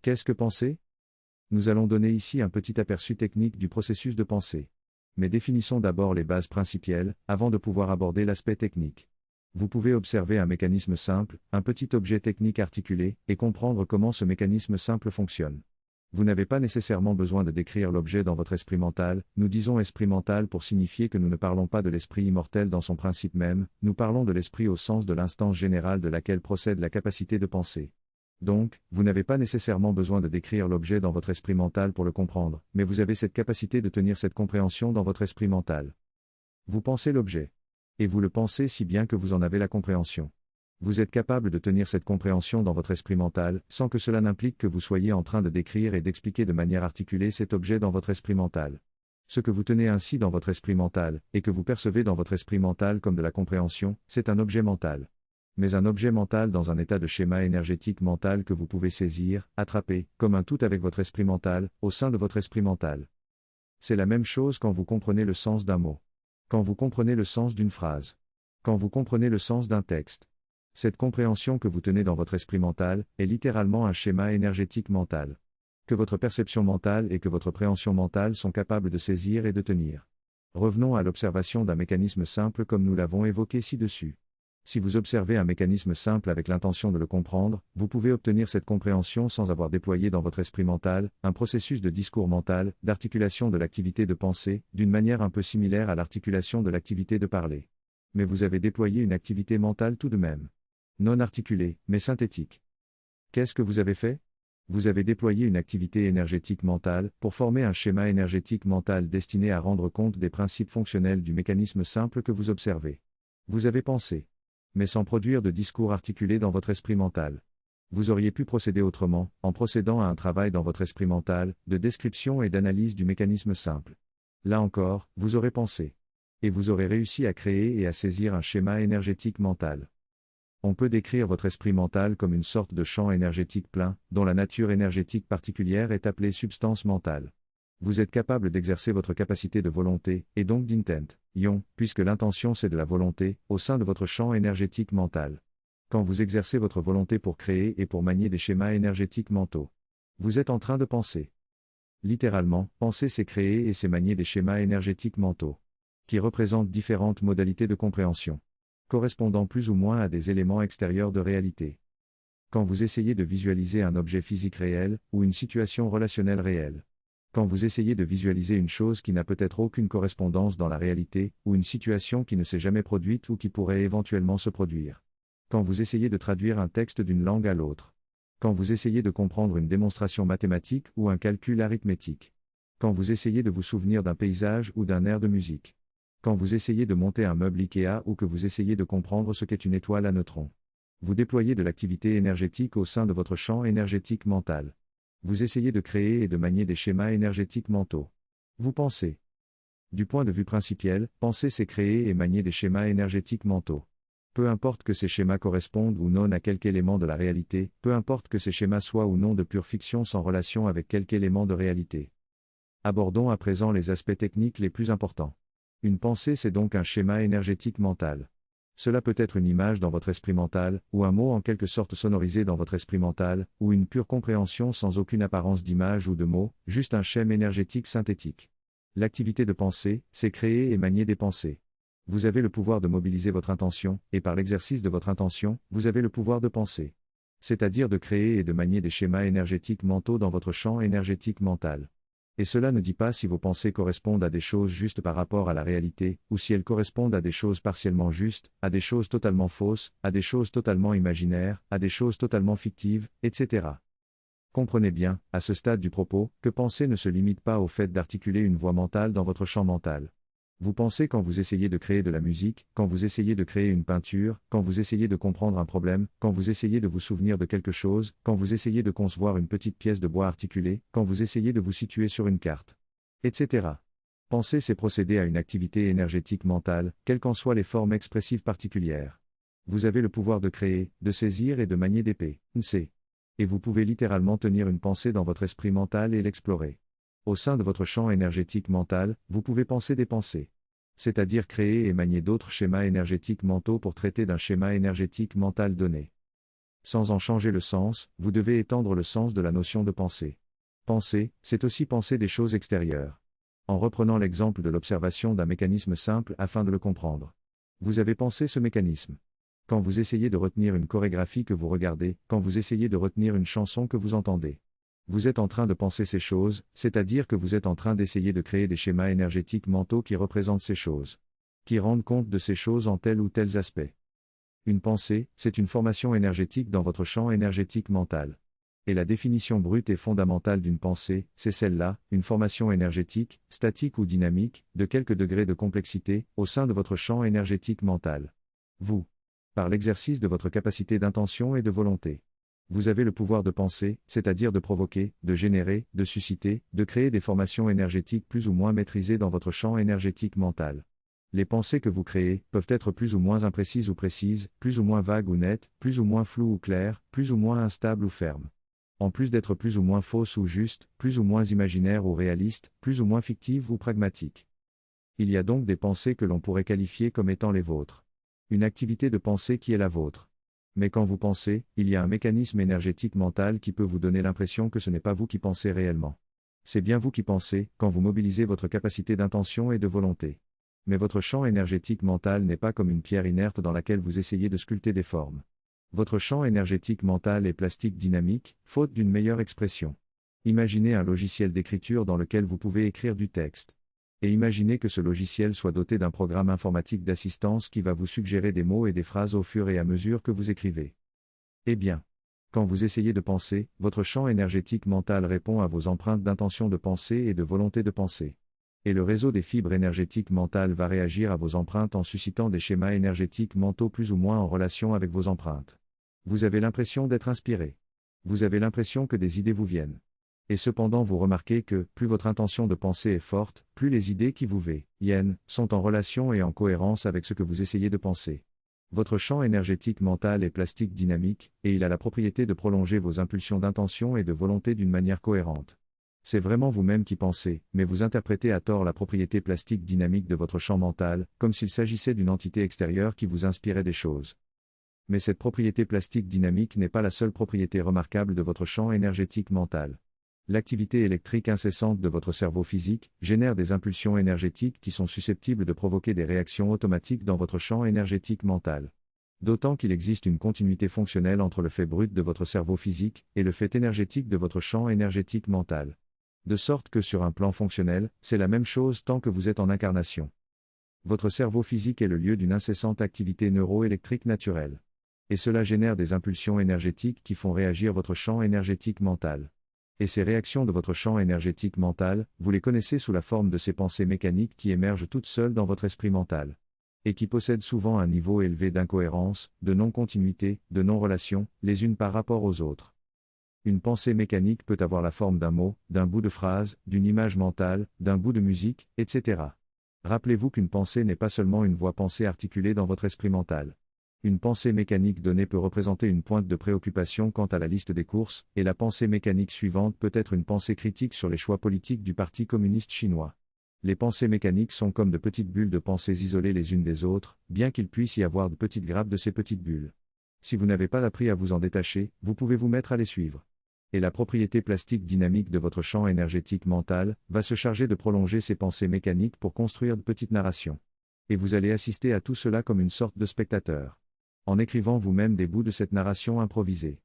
Qu'est-ce que penser? Nous allons donner ici un petit aperçu technique du processus de pensée. Mais définissons d'abord les bases principielles, avant de pouvoir aborder l'aspect technique. Vous pouvez observer un mécanisme simple, un petit objet technique articulé, et comprendre comment ce mécanisme simple fonctionne. Vous n'avez pas nécessairement besoin de décrire l'objet dans votre esprit mental, nous disons esprit mental pour signifier que nous ne parlons pas de l'esprit immortel dans son principe même, nous parlons de l'esprit au sens de l'instance générale de laquelle procède la capacité de penser. Donc, vous n'avez pas nécessairement besoin de décrire l'objet dans votre esprit mental pour le comprendre, mais vous avez cette capacité de tenir cette compréhension dans votre esprit mental. Vous pensez l'objet. Et vous le pensez si bien que vous en avez la compréhension. Vous êtes capable de tenir cette compréhension dans votre esprit mental, sans que cela n'implique que vous soyez en train de décrire et d'expliquer de manière articulée cet objet dans votre esprit mental. Ce que vous tenez ainsi dans votre esprit mental, et que vous percevez dans votre esprit mental comme de la compréhension, c'est un objet mental. Mais un objet mental dans un état de schéma énergétique mental que vous pouvez saisir, attraper, comme un tout avec votre esprit mental, au sein de votre esprit mental. C'est la même chose quand vous comprenez le sens d'un mot. Quand vous comprenez le sens d'une phrase. Quand vous comprenez le sens d'un texte. Cette compréhension que vous tenez dans votre esprit mental, est littéralement un schéma énergétique mental. Que votre perception mentale et que votre préhension mentale sont capables de saisir et de tenir. Revenons à l'observation d'un mécanisme simple comme nous l'avons évoqué ci-dessus. Si vous observez un mécanisme simple avec l'intention de le comprendre, vous pouvez obtenir cette compréhension sans avoir déployé dans votre esprit mental, un processus de discours mental, d'articulation de l'activité de pensée, d'une manière un peu similaire à l'articulation de l'activité de parler. Mais vous avez déployé une activité mentale tout de même. Non articulée, mais synthétique. Qu'est-ce que vous avez fait? Vous avez déployé une activité énergétique mentale, pour former un schéma énergétique mental destiné à rendre compte des principes fonctionnels du mécanisme simple que vous observez. Vous avez pensé. Mais sans produire de discours articulé dans votre esprit mental. Vous auriez pu procéder autrement, en procédant à un travail dans votre esprit mental, de description et d'analyse du mécanisme simple. Là encore, vous aurez pensé. Et vous aurez réussi à créer et à saisir un schéma énergétique mental. On peut décrire votre esprit mental comme une sorte de champ énergétique plein, dont la nature énergétique particulière est appelée substance mentale. Vous êtes capable d'exercer votre capacité de volonté, et donc d'intent, puisque l'intention c'est de la volonté, au sein de votre champ énergétique mental. Quand vous exercez votre volonté pour créer et pour manier des schémas énergétiques mentaux, vous êtes en train de penser. Littéralement, penser c'est créer et c'est manier des schémas énergétiques mentaux, qui représentent différentes modalités de compréhension, correspondant plus ou moins à des éléments extérieurs de réalité. Quand vous essayez de visualiser un objet physique réel, ou une situation relationnelle réelle. Quand vous essayez de visualiser une chose qui n'a peut-être aucune correspondance dans la réalité, ou une situation qui ne s'est jamais produite ou qui pourrait éventuellement se produire. Quand vous essayez de traduire un texte d'une langue à l'autre. Quand vous essayez de comprendre une démonstration mathématique ou un calcul arithmétique. Quand vous essayez de vous souvenir d'un paysage ou d'un air de musique. Quand vous essayez de monter un meuble Ikea ou que vous essayez de comprendre ce qu'est une étoile à neutrons. Vous déployez de l'activité énergétique au sein de votre champ énergétique mental. Vous essayez de créer et de manier des schémas énergétiques mentaux. Vous pensez. Du point de vue principiel, penser c'est créer et manier des schémas énergétiques mentaux. Peu importe que ces schémas correspondent ou non à quelque élément de la réalité, peu importe que ces schémas soient ou non de pure fiction sans relation avec quelque élément de réalité. Abordons à présent les aspects techniques les plus importants. Une pensée c'est donc un schéma énergétique mental. Cela peut être une image dans votre esprit mental, ou un mot en quelque sorte sonorisé dans votre esprit mental, ou une pure compréhension sans aucune apparence d'image ou de mot, juste un schème énergétique synthétique. L'activité de penser, c'est créer et manier des pensées. Vous avez le pouvoir de mobiliser votre intention, et par l'exercice de votre intention, vous avez le pouvoir de penser. C'est-à-dire de créer et de manier des schémas énergétiques mentaux dans votre champ énergétique mental. Et cela ne dit pas si vos pensées correspondent à des choses justes par rapport à la réalité, ou si elles correspondent à des choses partiellement justes, à des choses totalement fausses, à des choses totalement imaginaires, à des choses totalement fictives, etc. Comprenez bien, à ce stade du propos, que penser ne se limite pas au fait d'articuler une voix mentale dans votre champ mental. Vous pensez quand vous essayez de créer de la musique, quand vous essayez de créer une peinture, quand vous essayez de comprendre un problème, quand vous essayez de vous souvenir de quelque chose, quand vous essayez de concevoir une petite pièce de bois articulée, quand vous essayez de vous situer sur une carte, etc. Penser c'est procéder à une activité énergétique mentale, quelles qu'en soient les formes expressives particulières. Vous avez le pouvoir de créer, de saisir et de manier des pensées. Et vous pouvez littéralement tenir une pensée dans votre esprit mental et l'explorer. Au sein de votre champ énergétique mental, vous pouvez penser des pensées. C'est-à-dire créer et manier d'autres schémas énergétiques mentaux pour traiter d'un schéma énergétique mental donné. Sans en changer le sens, vous devez étendre le sens de la notion de pensée. Penser, c'est aussi penser des choses extérieures. En reprenant l'exemple de l'observation d'un mécanisme simple afin de le comprendre. Vous avez pensé ce mécanisme. Quand vous essayez de retenir une chorégraphie que vous regardez, quand vous essayez de retenir une chanson que vous entendez. Vous êtes en train de penser ces choses, c'est-à-dire que vous êtes en train d'essayer de créer des schémas énergétiques mentaux qui représentent ces choses. Qui rendent compte de ces choses en tels ou tels aspects. Une pensée, c'est une formation énergétique dans votre champ énergétique mental. Et la définition brute et fondamentale d'une pensée, c'est celle-là, une formation énergétique, statique ou dynamique, de quelque degré de complexité, au sein de votre champ énergétique mental. Vous. Par l'exercice de votre capacité d'intention et de volonté. Vous avez le pouvoir de penser, c'est-à-dire de provoquer, de générer, de susciter, de créer des formations énergétiques plus ou moins maîtrisées dans votre champ énergétique mental. Les pensées que vous créez peuvent être plus ou moins imprécises ou précises, plus ou moins vagues ou nettes, plus ou moins floues ou claires, plus ou moins instables ou fermes. En plus d'être plus ou moins fausses ou justes, plus ou moins imaginaires ou réalistes, plus ou moins fictives ou pragmatiques. Il y a donc des pensées que l'on pourrait qualifier comme étant les vôtres. Une activité de pensée qui est la vôtre. Mais quand vous pensez, il y a un mécanisme énergétique mental qui peut vous donner l'impression que ce n'est pas vous qui pensez réellement. C'est bien vous qui pensez, quand vous mobilisez votre capacité d'intention et de volonté. Mais votre champ énergétique mental n'est pas comme une pierre inerte dans laquelle vous essayez de sculpter des formes. Votre champ énergétique mental est plastique dynamique, faute d'une meilleure expression. Imaginez un logiciel d'écriture dans lequel vous pouvez écrire du texte. Et imaginez que ce logiciel soit doté d'un programme informatique d'assistance qui va vous suggérer des mots et des phrases au fur et à mesure que vous écrivez. Eh bien, quand vous essayez de penser, votre champ énergétique mental répond à vos empreintes d'intention de penser et de volonté de penser. Et le réseau des fibres énergétiques mentales va réagir à vos empreintes en suscitant des schémas énergétiques mentaux plus ou moins en relation avec vos empreintes. Vous avez l'impression d'être inspiré. Vous avez l'impression que des idées vous viennent. Et cependant vous remarquez que, plus votre intention de penser est forte, plus les idées qui vous viennent, sont en relation et en cohérence avec ce que vous essayez de penser. Votre champ énergétique mental est plastique dynamique, et il a la propriété de prolonger vos impulsions d'intention et de volonté d'une manière cohérente. C'est vraiment vous-même qui pensez, mais vous interprétez à tort la propriété plastique dynamique de votre champ mental, comme s'il s'agissait d'une entité extérieure qui vous inspirait des choses. Mais cette propriété plastique dynamique n'est pas la seule propriété remarquable de votre champ énergétique mental. L'activité électrique incessante de votre cerveau physique génère des impulsions énergétiques qui sont susceptibles de provoquer des réactions automatiques dans votre champ énergétique mental. D'autant qu'il existe une continuité fonctionnelle entre le fait brut de votre cerveau physique et le fait énergétique de votre champ énergétique mental. De sorte que sur un plan fonctionnel, c'est la même chose tant que vous êtes en incarnation. Votre cerveau physique est le lieu d'une incessante activité neuroélectrique naturelle. Et cela génère des impulsions énergétiques qui font réagir votre champ énergétique mental. Et ces réactions de votre champ énergétique mental, vous les connaissez sous la forme de ces pensées mécaniques qui émergent toutes seules dans votre esprit mental. Et qui possèdent souvent un niveau élevé d'incohérence, de non-continuité, de non-relation, les unes par rapport aux autres. Une pensée mécanique peut avoir la forme d'un mot, d'un bout de phrase, d'une image mentale, d'un bout de musique, etc. Rappelez-vous qu'une pensée n'est pas seulement une voix pensée articulée dans votre esprit mental. Une pensée mécanique donnée peut représenter une pointe de préoccupation quant à la liste des courses, et la pensée mécanique suivante peut être une pensée critique sur les choix politiques du Parti communiste chinois. Les pensées mécaniques sont comme de petites bulles de pensées isolées les unes des autres, bien qu'il puisse y avoir de petites grappes de ces petites bulles. Si vous n'avez pas appris à vous en détacher, vous pouvez vous mettre à les suivre. Et la propriété plastique dynamique de votre champ énergétique mental va se charger de prolonger ces pensées mécaniques pour construire de petites narrations. Et vous allez assister à tout cela comme une sorte de spectateur. En écrivant vous-même des bouts de cette narration improvisée.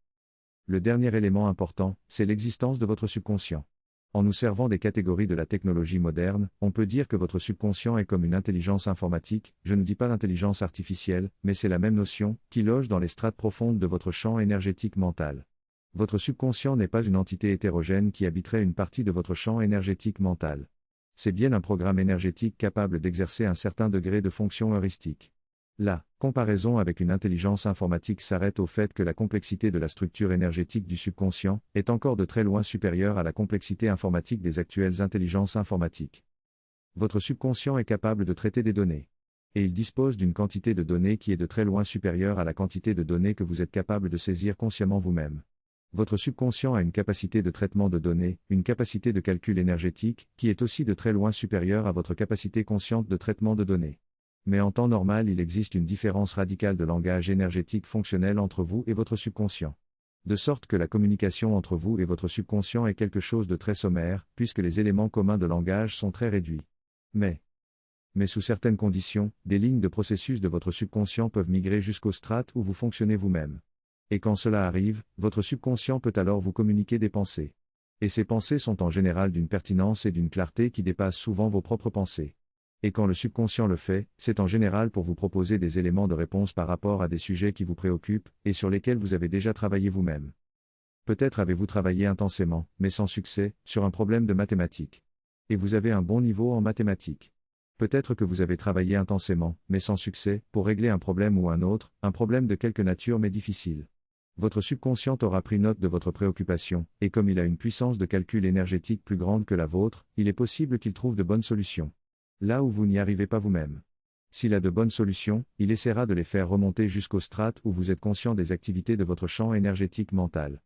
Le dernier élément important, c'est l'existence de votre subconscient. En nous servant des catégories de la technologie moderne, on peut dire que votre subconscient est comme une intelligence informatique, je ne dis pas l'intelligence artificielle, mais c'est la même notion, qui loge dans les strates profondes de votre champ énergétique mental. Votre subconscient n'est pas une entité hétérogène qui habiterait une partie de votre champ énergétique mental. C'est bien un programme énergétique capable d'exercer un certain degré de fonction heuristique. La comparaison avec une intelligence informatique s'arrête au fait que la complexité de la structure énergétique du subconscient est encore de très loin supérieure à la complexité informatique des actuelles intelligences informatiques. Votre subconscient est capable de traiter des données. Et il dispose d'une quantité de données qui est de très loin supérieure à la quantité de données que vous êtes capable de saisir consciemment vous-même. Votre subconscient a une capacité de traitement de données, une capacité de calcul énergétique, qui est aussi de très loin supérieure à votre capacité consciente de traitement de données. Mais en temps normal, il existe une différence radicale de langage énergétique fonctionnel entre vous et votre subconscient. De sorte que la communication entre vous et votre subconscient est quelque chose de très sommaire, puisque les éléments communs de langage sont très réduits. Mais sous certaines conditions, des lignes de processus de votre subconscient peuvent migrer jusqu'au strate où vous fonctionnez vous-même. Et quand cela arrive, votre subconscient peut alors vous communiquer des pensées. Et ces pensées sont en général d'une pertinence et d'une clarté qui dépassent souvent vos propres pensées. Et quand le subconscient le fait, c'est en général pour vous proposer des éléments de réponse par rapport à des sujets qui vous préoccupent, et sur lesquels vous avez déjà travaillé vous-même. Peut-être avez-vous travaillé intensément, mais sans succès, sur un problème de mathématiques. Et vous avez un bon niveau en mathématiques. Peut-être que vous avez travaillé intensément, mais sans succès, pour régler un problème ou un autre, un problème de quelque nature mais difficile. Votre subconscient aura pris note de votre préoccupation, et comme il a une puissance de calcul énergétique plus grande que la vôtre, il est possible qu'il trouve de bonnes solutions. Là où vous n'y arrivez pas vous-même. S'il a de bonnes solutions, il essaiera de les faire remonter jusqu'au strate où vous êtes conscient des activités de votre champ énergétique mental.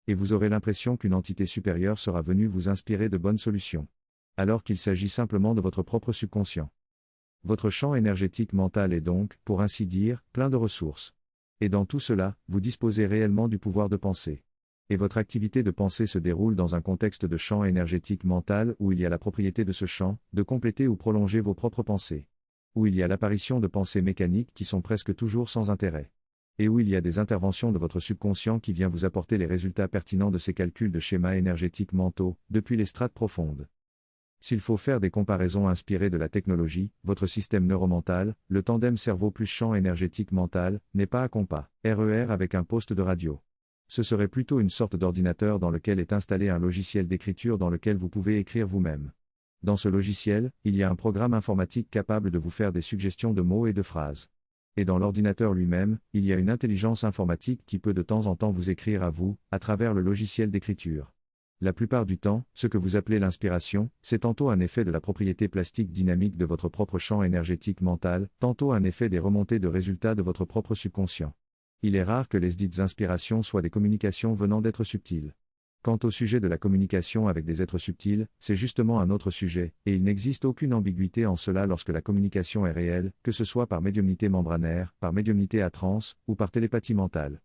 Et vous aurez l'impression qu'une entité supérieure sera venue vous inspirer de bonnes solutions. Alors qu'il s'agit simplement de votre propre subconscient. Votre champ énergétique mental est donc, pour ainsi dire, plein de ressources. Et dans tout cela, vous disposez réellement du pouvoir de penser. Et votre activité de pensée se déroule dans un contexte de champ énergétique mental où il y a la propriété de ce champ, de compléter ou prolonger vos propres pensées. Où il y a l'apparition de pensées mécaniques qui sont presque toujours sans intérêt. Et où il y a des interventions de votre subconscient qui vient vous apporter les résultats pertinents de ces calculs de schémas énergétiques mentaux, depuis les strates profondes. S'il faut faire des comparaisons inspirées de la technologie, votre système neuromental, le tandem cerveau plus champ énergétique mental, n'est pas à compas, RER avec un poste de radio. Ce serait plutôt une sorte d'ordinateur dans lequel est installé un logiciel d'écriture dans lequel vous pouvez écrire vous-même. Dans ce logiciel, il y a un programme informatique capable de vous faire des suggestions de mots et de phrases. Et dans l'ordinateur lui-même, il y a une intelligence informatique qui peut de temps en temps vous écrire à vous, à travers le logiciel d'écriture. La plupart du temps, ce que vous appelez l'inspiration, c'est tantôt un effet de la propriété plastique dynamique de votre propre champ énergétique mental, tantôt un effet des remontées de résultats de votre propre subconscient. Il est rare que les dites inspirations soient des communications venant d'êtres subtils. Quant au sujet de la communication avec des êtres subtils, c'est justement un autre sujet, et il n'existe aucune ambiguïté en cela lorsque la communication est réelle, que ce soit par médiumnité membranaire, par médiumnité à transe, ou par télépathie mentale.